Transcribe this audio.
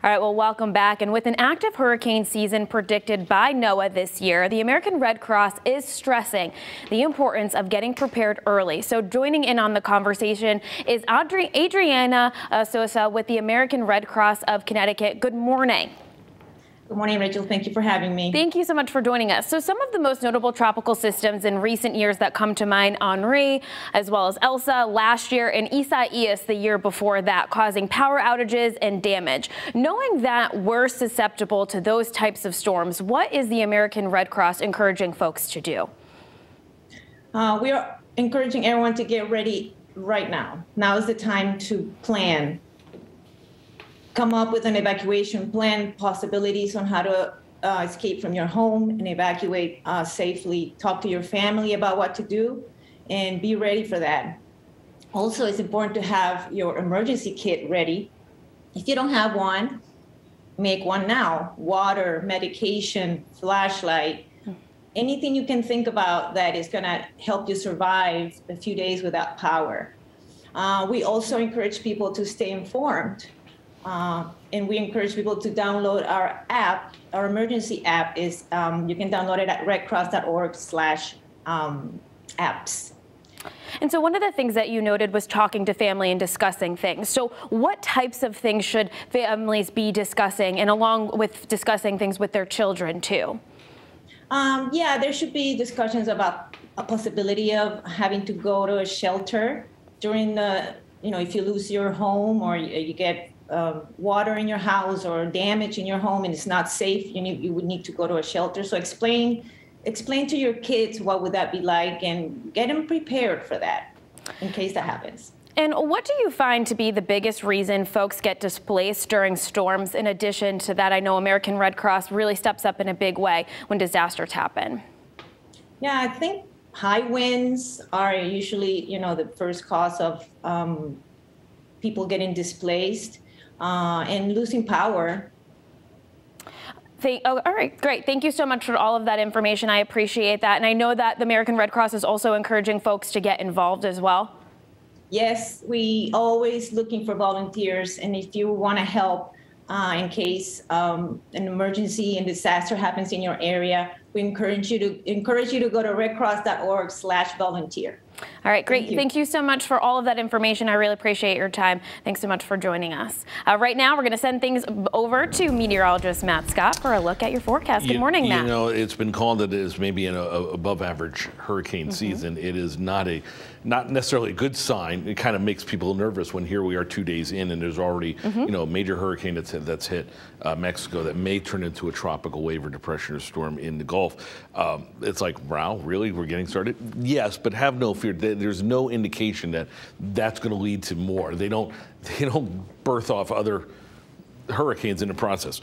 All right, well, welcome back. And with an active hurricane season predicted by NOAA this year, the American Red Cross is stressing the importance of getting prepared early. So joining in on the conversation is Andreina Sosa with the American Red Cross of Connecticut. Good morning. Good morning, Rachel. Thank you for having me. Thank you so much for joining us. So some of the most notable tropical systems in recent years that come to mind, Andreina, as well as Elsa last year, and Isaias the year before that, causing power outages and damage. Knowing that we're susceptible to those types of storms, what is the American Red Cross encouraging folks to do? We are encouraging everyone to get ready right now. Now is the time to plan. Come up with an evacuation plan, possibilities on how to escape from your home and evacuate safely. Talk to your family about what to do and be ready for that. Also, it's important to have your emergency kit ready. If you don't have one, make one now. Water, medication, flashlight, anything you can think about that is going to help you survive a few days without power. We also encourage people to stay informed. And we encourage people to download our app. Our emergency app is, you can download it at redcross.org/apps. And so one of the things that you noted was talking to family and discussing things. So what types of things should families be discussing, and along with discussing things with their children too? Yeah, there should be discussions about a possibility of having to go to a shelter during the, if you lose your home or you get water in your house or damage in your home and it's not safe, you would need to go to a shelter. So explain to your kids what would that be like and get them prepared for that in case that happens. And what do you find to be the biggest reason folks get displaced during storms? In addition to that, I know American Red Cross really steps up in a big way when disasters happen. Yeah, I think high winds are usually, the first cause of people getting displaced. And losing power. All right, great. Thank you so much for all of that information. I appreciate that. And I know that the American Red Cross is also encouraging folks to get involved as well. Yes, we always looking for volunteers. And if you want to help in case an emergency and disaster happens in your area, we encourage you to go to redcross.org/volunteer. All right, great. Thank you so much for all of that information. I really appreciate your time. Thanks so much for joining us. Right now, we're going to send things over to meteorologist Matt Scott for a look at your forecast. Good morning, Matt. It's been called that it is maybe an above-average hurricane season. It is not necessarily a good sign. It kind of makes people nervous when here we are 2 days in and there's already a major hurricane that's hit Mexico that may turn into a tropical wave or depression or storm in the Gulf. It's like, wow, really? We're getting started? Yes, but have no fear. There's no indication that that's going to lead to more. They don't birth off other hurricanes in the process.